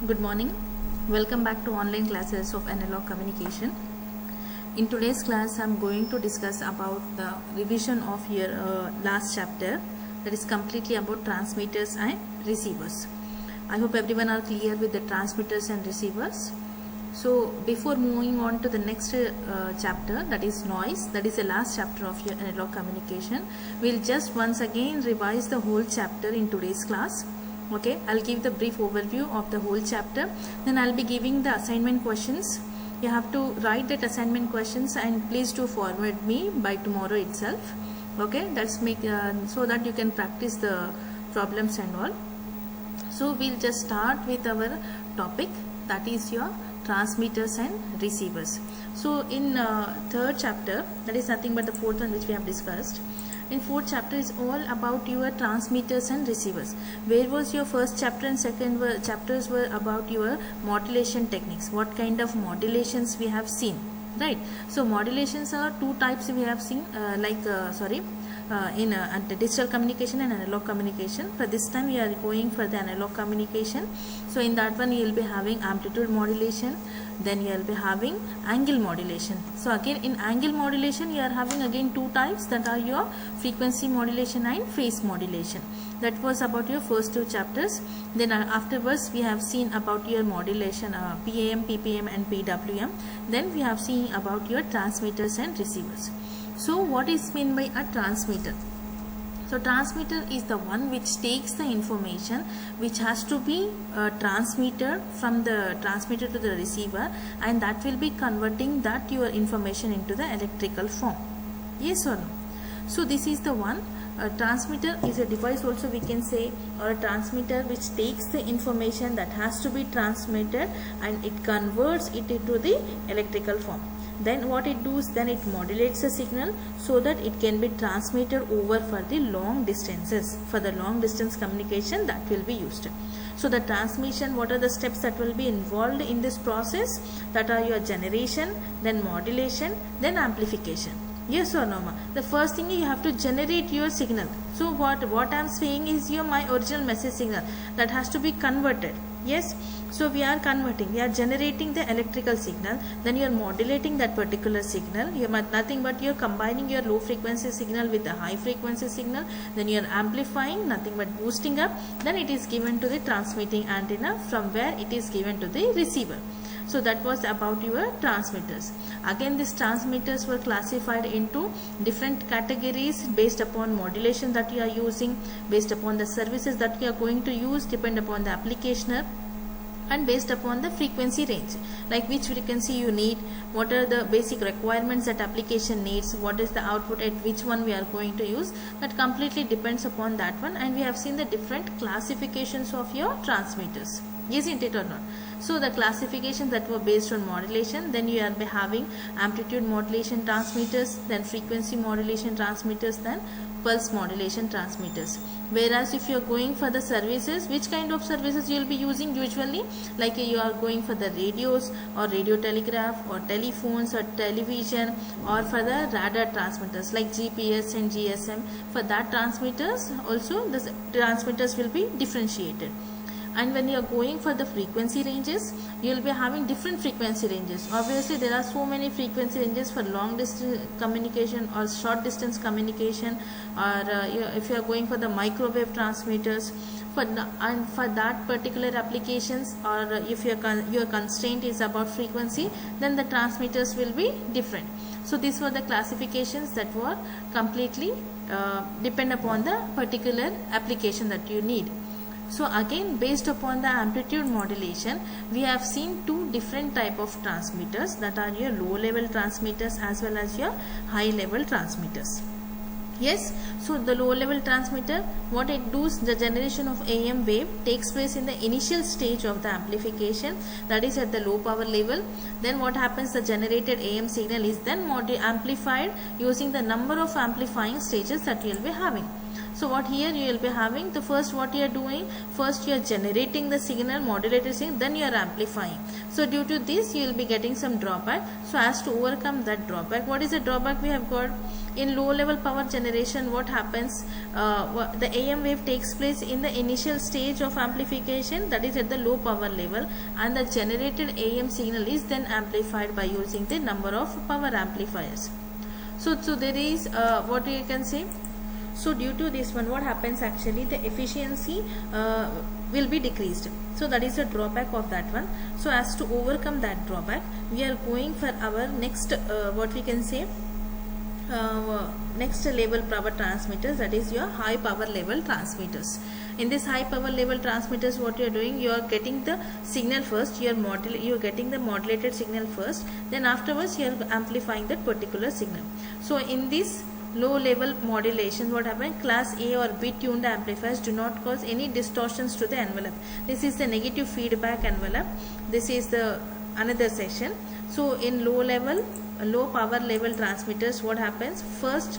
Good morning. Welcome back to online classes of analog communication. In today's class, I am going to discuss about the revision of your last chapter, that is completely about transmitters and receivers. I hope everyone are clear with the transmitters and receivers. So before moving on to the next chapter, that is noise, that is the last chapter of your analog communication, we'll just once again revise the whole chapter in today's class. Okay, I'll give the brief overview of the whole chapter, then I'll be giving the assignment questions. You have to write that assignment questions and please do forward me by tomorrow itself. Okay, that's make so that you can practice the problems and all. So we'll just start with our topic, that is your transmitters and receivers. So in third chapter, that is nothing but the fourth one which we have discussed. In fourth chapter is all about your transmitters and receivers. Where was your first chapter and second chapters were about your modulation techniques. What kind of modulations we have seen, right? So modulations are two types we have seen, in digital communication and analog communication. For this time we are going for the analog communication. So in that one you will be having amplitude modulation, then you will be having angle modulation. So again in angle modulation you are having again two types, that are your frequency modulation and phase modulation. That was about your first two chapters. Then afterwards we have seen about your modulation, PAM, PPM and PWM. Then we have seen about your transmitters and receivers. So what is meant by a transmitter? So transmitter is the one which takes the information which has to be transmitted from the transmitter to the receiver, and that will be converting that your information into the electrical form. Yes or no? So this is the one. A transmitter is a device also we can say, or a transmitter which takes the information that has to be transmitted and it converts it into the electrical form. Then what it does, then it modulates the signal so that it can be transmitted over for the long distances. For the long distance communication, that will be used. So the transmission, what are the steps that will be involved in this process? That are your generation, then modulation, then amplification. Yes or no, ma? The first thing you have to generate your signal. So what I am saying is my original message signal that has to be converted. Yes, so we are converting, we are generating the electrical signal, then you are modulating that particular signal. You are nothing but you are combining your low frequency signal with the high frequency signal, then you are amplifying, nothing but boosting up, then it is given to the transmitting antenna, from where it is given to the receiver. So that was about your transmitters. Again, these transmitters were classified into different categories based upon modulation that you are using, based upon the services that you are going to use, depend upon the applicationer, and based upon the frequency range, like which frequency you need, what are the basic requirements that application needs, what is the output at which one we are going to use. That completely depends upon that one, and we have seen the different classifications of your transmitters. Isn't it or not? So the classifications that were based on modulation, then you are having amplitude modulation transmitters, then frequency modulation transmitters, then pulse modulation transmitters. Whereas if you are going for the services, which kind of services you will be using usually? Like you are going for the radios or radio telegraph or telephones or television, or for the radar transmitters like GPS and GSM. For that transmitters also the transmitters will be differentiated. And when you are going for the frequency ranges, you will be having different frequency ranges. Obviously there are so many frequency ranges for long distance communication or short distance communication, or if you are going for the microwave transmitters, for that particular applications, or if your constraint is about frequency, then the transmitters will be different. So these were the classifications that were completely depend upon the particular application that you need. So again, based upon the amplitude modulation, we have seen two different type of transmitters, that are your low level transmitters as well as your high level transmitters. Yes, so the low level transmitter, what it does, the generation of AM wave takes place in the initial stage of the amplification, that is at the low power level. Then what happens, the generated AM signal is then amplified using the number of amplifying stages that you will be having. So what here you will be having, the first what you are doing, first you are generating the signal, modulated signal, then you are amplifying. So due to this you will be getting some drawback. So as to overcome that drawback, what is the drawback we have got? In low level power generation, what happens, the AM wave takes place in the initial stage of amplification, that is at the low power level, and the generated AM signal is then amplified by using the number of power amplifiers. So there is what you can say, so due to this one, what happens actually, the efficiency will be decreased. So that is a drawback of that one. So as to overcome that drawback, we are going for our next what we can say, next level power transmitters, that is your high power level transmitters. In this high power level transmitters, what you are doing, you are getting the signal first, you are getting the modulated signal first, then afterwards you are amplifying that particular signal. So in this low level modulation, what happens, class A or B tuned amplifiers do not cause any distortions to the envelope. This is the negative feedback envelope. This is the another section. So in low power level transmitters, what happens, first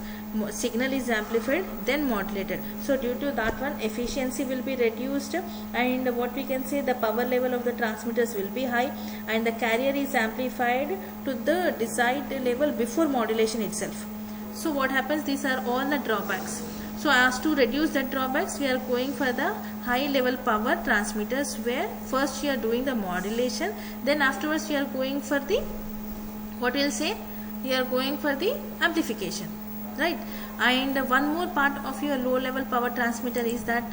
signal is amplified, then modulated. So due to that one, efficiency will be reduced, and what we can say, the power level of the transmitters will be high, and the carrier is amplified to the desired level before modulation itself. So what happens, these are all the drawbacks. So as to reduce the drawbacks, we are going for the high level power transmitters, where first you are doing the modulation, then afterwards you are going for the, what we'll say, you are going for the amplification, right? And one more part of your low level power transmitter is that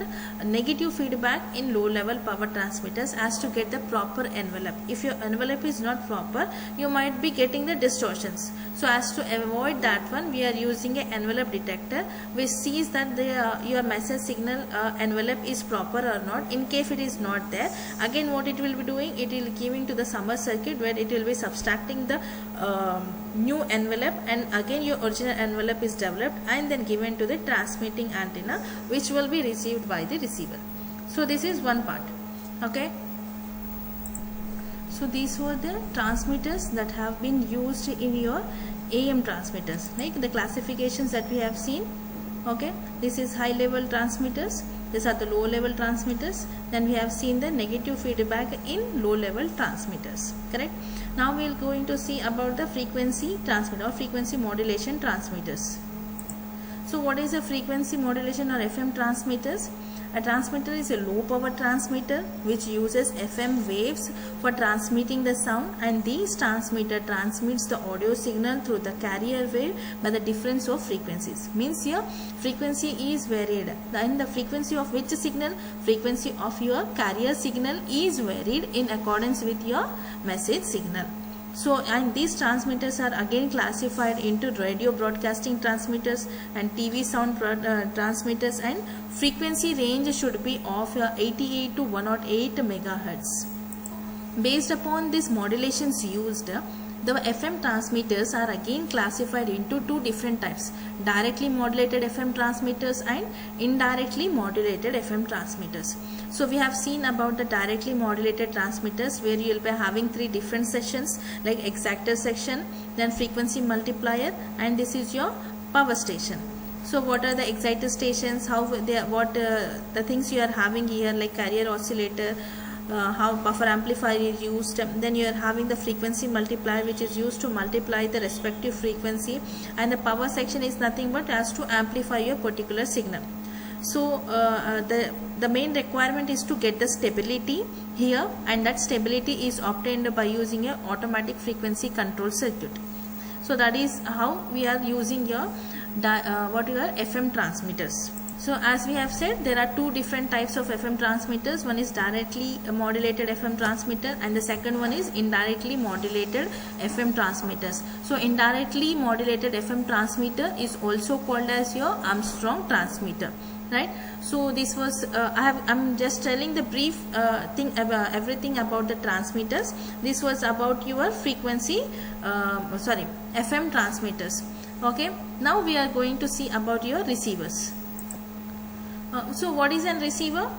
negative feedback in low level power transmitters, as to get the proper envelope. If your envelope is not proper, you might be getting the distortions. So as to avoid that one, we are using an envelope detector which sees that your message signal envelope is proper or not. In case it is not there, again what it will be doing, it will giving to the summer circuit, where it will be subtracting the new envelope, and again your original envelope is developed and then given to the transmitting antenna, which will be received by the receiver. So this is one part. Okay, so these were the transmitters that have been used in your AM transmitters, like the classifications that we have seen. Okay, this is high level transmitters, these are the low level transmitters, then we have seen the negative feedback in low level transmitters, correct? Now we are going to see about the frequency transmitter or frequency modulation transmitters. So what is a frequency modulation or FM transmitters? A transmitter is a low power transmitter which uses FM waves for transmitting the sound, and this transmitter transmits the audio signal through the carrier wave by the difference of frequencies. Means here frequency is varied, and the frequency of which signal? Frequency of your carrier signal is varied in accordance with your message signal. So, and these transmitters are again classified into radio broadcasting transmitters and TV sound transmitters, and frequency range should be of 88 to 108 megahertz. Based upon these modulations used, the FM transmitters are again classified into two different types: directly modulated FM transmitters and indirectly modulated FM transmitters. So we have seen about the directly modulated transmitters, where you will be having three different sections, like exactor section, then frequency multiplier, and this is your power station. So what are the exciter stations, how they, what the things you are having here, like carrier oscillator, how buffer amplifier is used, then you are having the frequency multiplier which is used to multiply the respective frequency, and the power section is nothing but as to amplify your particular signal. So the main requirement is to get the stability here, and that stability is obtained by using a automatic frequency control circuit. So that is how we are using your FM transmitters. So as we have said, there are two different types of FM transmitters. One is directly modulated FM transmitter, and the second one is indirectly modulated FM transmitters. So indirectly modulated FM transmitter is also called as your Armstrong transmitter, right? So this was I'm just telling the brief thing about everything about the transmitters. This was about your frequency FM transmitters. Okay, now we are going to see about your receivers. So what is a receiver?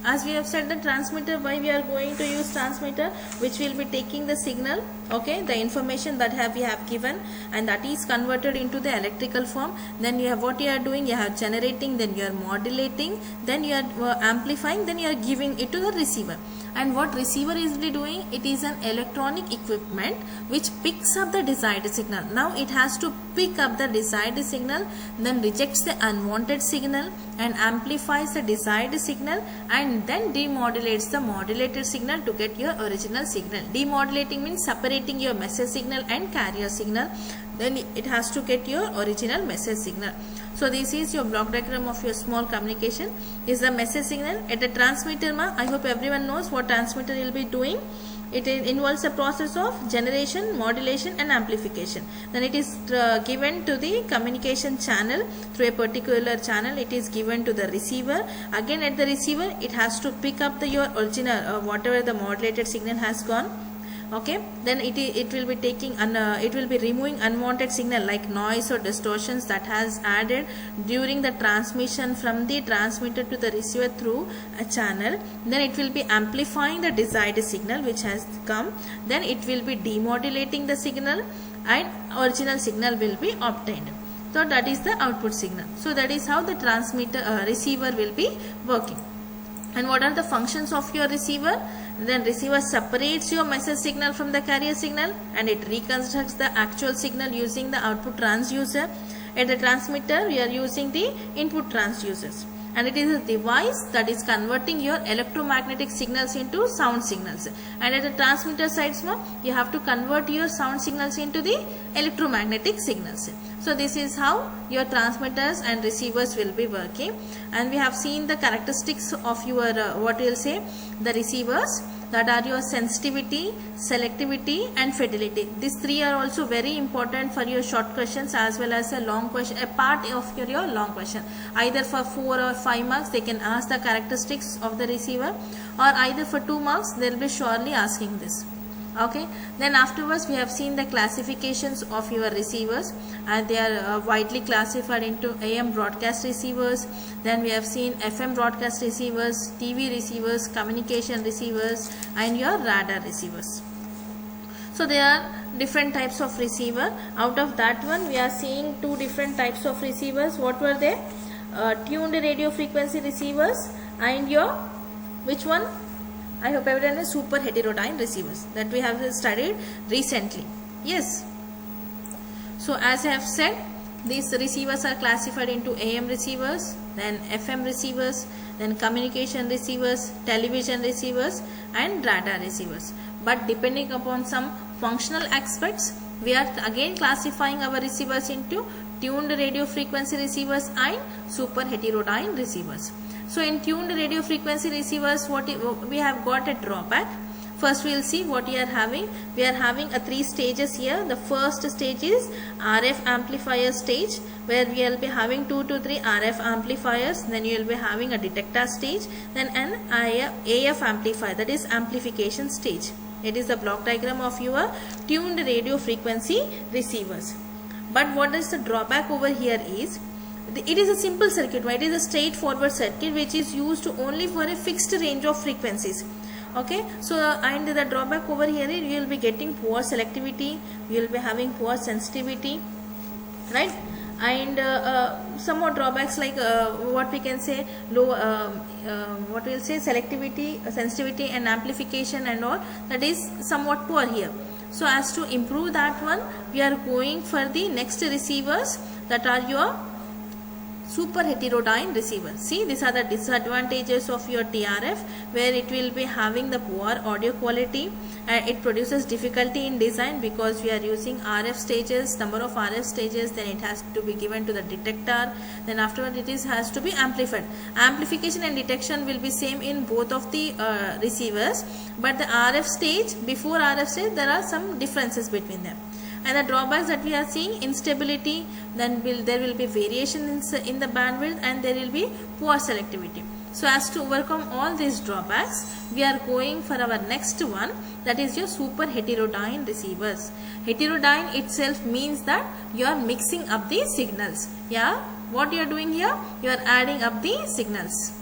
as we have said, the transmitter, why we are going to use transmitter, which will be taking the signal, okay, the information that we have given, and that is converted into the electrical form. Then you have what you are doing, you are generating, then you are modulating, then you are amplifying, then you are giving it to the receiver. And what receiver is doing, it is an electronic equipment which picks up the desired signal. Now it has to pick up the desired signal, then rejects the unwanted signal and amplifies the desired signal, and then demodulates the modulated signal to get your original signal. Demodulating means separating your message signal and carrier signal, then it has to get your original message signal. So this is your block diagram of your small communication. Is the message signal at the transmitter. I hope everyone knows what transmitter will be doing. It involves a process of generation, modulation and amplification. Then it is given to the communication channel through a particular channel. It is given to the receiver. Again at the receiver, it has to pick up your original whatever the modulated signal has gone. Okay, then it will be taking it will be removing unwanted signal like noise or distortions that has added during the transmission from the transmitter to the receiver through a channel. Then it will be amplifying the desired signal which has come. Then it will be demodulating the signal and original signal will be obtained. So that is the output signal. So that is how the transmitter receiver will be working. And what are the functions of your receiver? Then receiver separates your message signal from the carrier signal and it reconstructs the actual signal using the output transducer. At the transmitter, we are using the input transducers. And it is a device that is converting your electromagnetic signals into sound signals. And at the transmitter sides, you have to convert your sound signals into the electromagnetic signals. So this is how your transmitters and receivers will be working. And we have seen the characteristics of your the receivers, that are your sensitivity, selectivity and fidelity. These three are also very important for your short questions as well as a long question, a part of your long question. Either for 4 or 5 marks they can ask the characteristics of the receiver, or either for 2 marks they will be surely asking this. Okay, then afterwards we have seen the classifications of your receivers, and they are widely classified into AM broadcast receivers. Then we have seen FM broadcast receivers, TV receivers, communication receivers and your radar receivers. So there are different types of receiver. Out of that one we are seeing 2 different types of receivers. What were they? Tuned radio frequency receivers and your which one? I hope everyone is super heterodyne receivers that we have studied recently. Yes. So as I have said, these receivers are classified into AM receivers, then FM receivers, then communication receivers, television receivers and radar receivers. But depending upon some functional aspects, we are again classifying our receivers into tuned radio frequency receivers and super heterodyne receivers. So in tuned radio frequency receivers, we have got a drawback. First we will see what we are having. We are having 3 stages here. The first stage is RF amplifier stage, where we will be having 2 to 3 RF amplifiers. Then you will be having a detector stage, then an AF amplifier, that is amplification stage. It is the block diagram of your tuned radio frequency receivers. But what is the drawback over here is, it is a simple circuit. It is a straightforward circuit which is used only for a fixed range of frequencies. Okay, so and the drawback over here is you will be getting poor selectivity, you will be having poor sensitivity, right? And some more drawbacks like what we can say, low selectivity, sensitivity and amplification and all, that is somewhat poor here. So as to improve that one, we are going for the next receivers, that are your super heterodyne receiver. See, these are the disadvantages of your TRF, where it will be having the poor audio quality and it produces difficulty in design because we are using RF stages, number of RF stages, then it has to be given to the detector, then afterward it has to be amplified. Amplification and detection will be same in both of the receivers, but the RF stage, before RF stage, there are some differences between them. And the drawbacks that we are seeing, instability, then there will be variations in the bandwidth and there will be poor selectivity. So as to overcome all these drawbacks, we are going for our next one, that is your super heterodyne receivers. Heterodyne itself means that you are mixing up the signals. Yeah, what you are doing here? You are adding up the signals.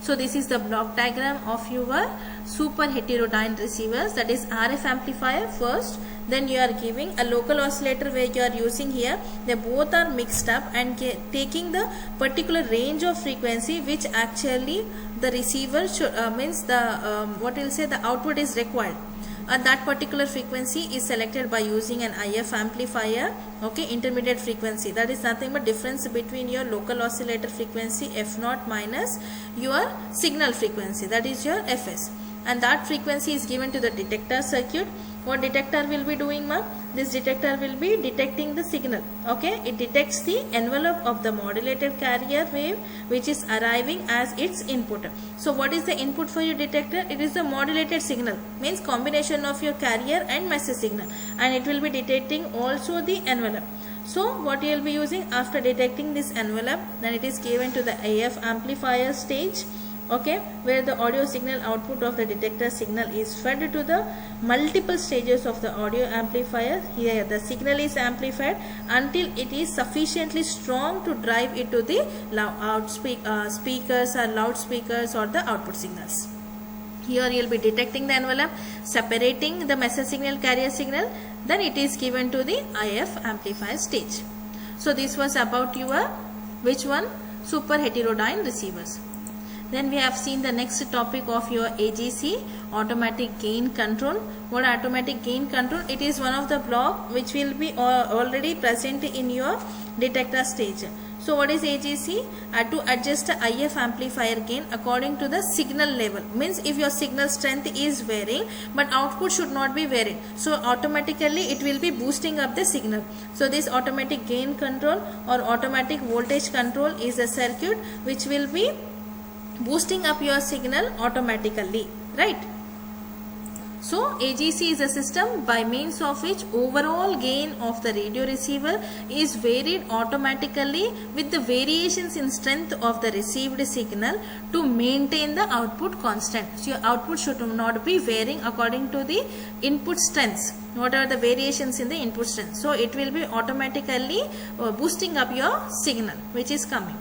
So this is the block diagram of your super heterodyne receivers, that is RF amplifier first, then you are giving a local oscillator where you are using here, they both are mixed up and taking the particular range of frequency which actually the receiver should, means the what will say the output is required. That particular frequency is selected by using an IF amplifier, okay, intermediate frequency, that is nothing but difference between your local oscillator frequency F0 minus your signal frequency, that is your Fs, and that frequency is given to the detector circuit. What detector will be doing, ma'am? This detector will be detecting the signal, okay, it detects the envelope of the modulated carrier wave which is arriving as its input. So what is the input for your detector? It is the modulated signal, means combination of your carrier and message signal, and it will be detecting also the envelope. So what you will be using after detecting this envelope, then it is given to the AF amplifier stage, okay, where the audio signal output of the detector signal is fed to the multiple stages of the audio amplifier. Here the signal is amplified until it is sufficiently strong to drive it to the speakers or loudspeakers or the output signals. Here you will be detecting the envelope, separating the message signal, carrier signal, then it is given to the IF amplifier stage. So this was about your which one? Super heterodyne receivers. Then we have seen the next topic of your AGC, automatic gain control. What automatic gain control? It is one of the block which will be already present in your detector stage. So what is AGC? To adjust the IF amplifier gain according to the signal level. Means if your signal strength is varying but output should not be varying, so automatically it will be boosting up the signal. So this automatic gain control or automatic voltage control is a circuit which will be boosting up your signal automatically, right? So AGC is a system by means of which overall gain of the radio receiver is varied automatically with the variations in strength of the received signal to maintain the output constant. So your output should not be varying according to the input strengths. What are the variations in the input strength? So it will be automatically boosting up your signal which is coming.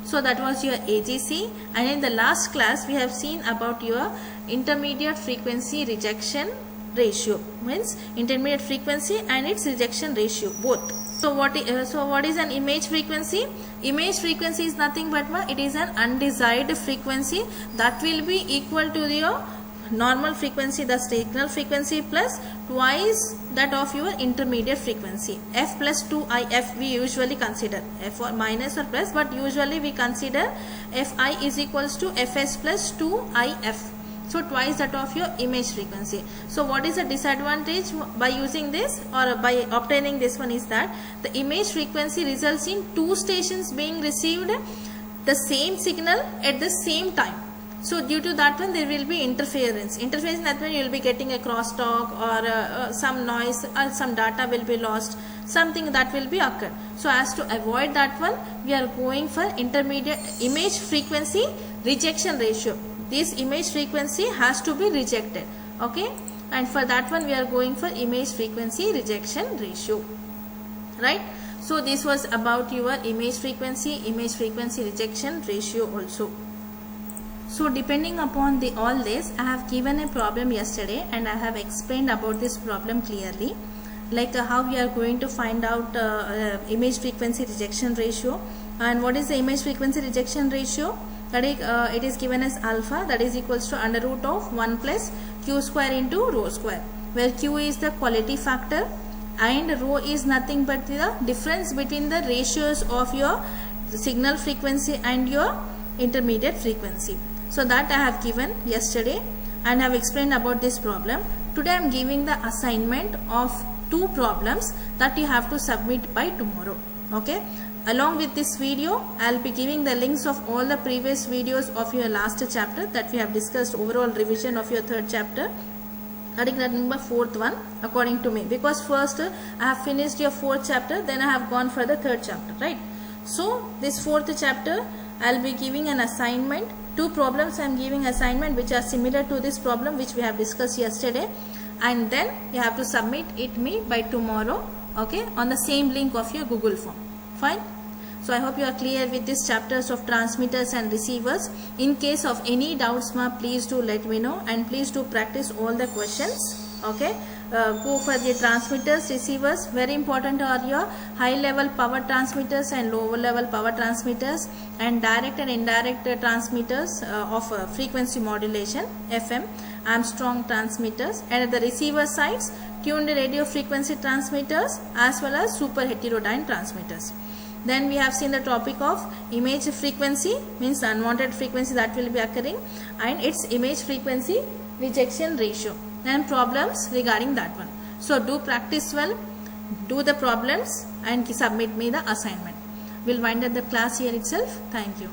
So that was your AGC, and in the last class we have seen about your intermediate frequency rejection ratio, means intermediate frequency and its rejection ratio both. So what is an image frequency? Image frequency is nothing but it is an undesired frequency that will be equal to your normal frequency, the signal frequency, plus twice that of your intermediate frequency. F plus 2IF we usually consider, F or minus or plus, but usually we consider Fi is equals to Fs plus 2IF. So twice that of your image frequency. So what is the disadvantage by using this or by obtaining this one is that the image frequency results in two stations being received the same signal at the same time. So due to that one there will be interference. Interference, that one you will be getting a crosstalk or some noise or some data will be lost. Something that will be occurred. So as to avoid that one, we are going for intermediate image frequency rejection ratio. This image frequency has to be rejected. Okay. And for that one we are going for image frequency rejection ratio. Right. So this was about your image frequency rejection ratio also. So depending upon all this, I have given a problem yesterday and I have explained about this problem clearly, like how we are going to find out image frequency rejection ratio. And what is the image frequency rejection ratio? That is, it is given as alpha, that is equals to under root of 1 plus q square into rho square, where q is the quality factor and rho is nothing but the difference between the ratios of your signal frequency and your intermediate frequency. So that I have given yesterday and have explained about this problem. Today I am giving the assignment of 2 problems that you have to submit by tomorrow. Okay. Along with this video, I will be giving the links of all the previous videos of your last chapter that we have discussed, overall revision of your 3rd chapter. That is number 4th one according to me, because first I have finished your 4th chapter, then I have gone for the 3rd chapter, right? So this 4th chapter I will be giving an assignment. 2 problems I am giving assignment which are similar to this problem which we have discussed yesterday, and then you have to submit it me by tomorrow, okay, on the same link of your Google form. Fine. So I hope you are clear with these chapters of transmitters and receivers. In case of any doubts, please do let me know, and please do practice all the questions. Okay. Go for the transmitters, receivers. Very important are your high level power transmitters and lower level power transmitters, and direct and indirect transmitters of frequency modulation, FM, Armstrong transmitters, and at the receiver sides, tuned radio frequency transmitters as well as super heterodyne transmitters. Then we have seen the topic of image frequency, means unwanted frequency that will be occurring, and its image frequency rejection ratio, and problems regarding that one. So do practice well, do the problems, and submit me the assignment. We'll wind up the class here itself. Thank you.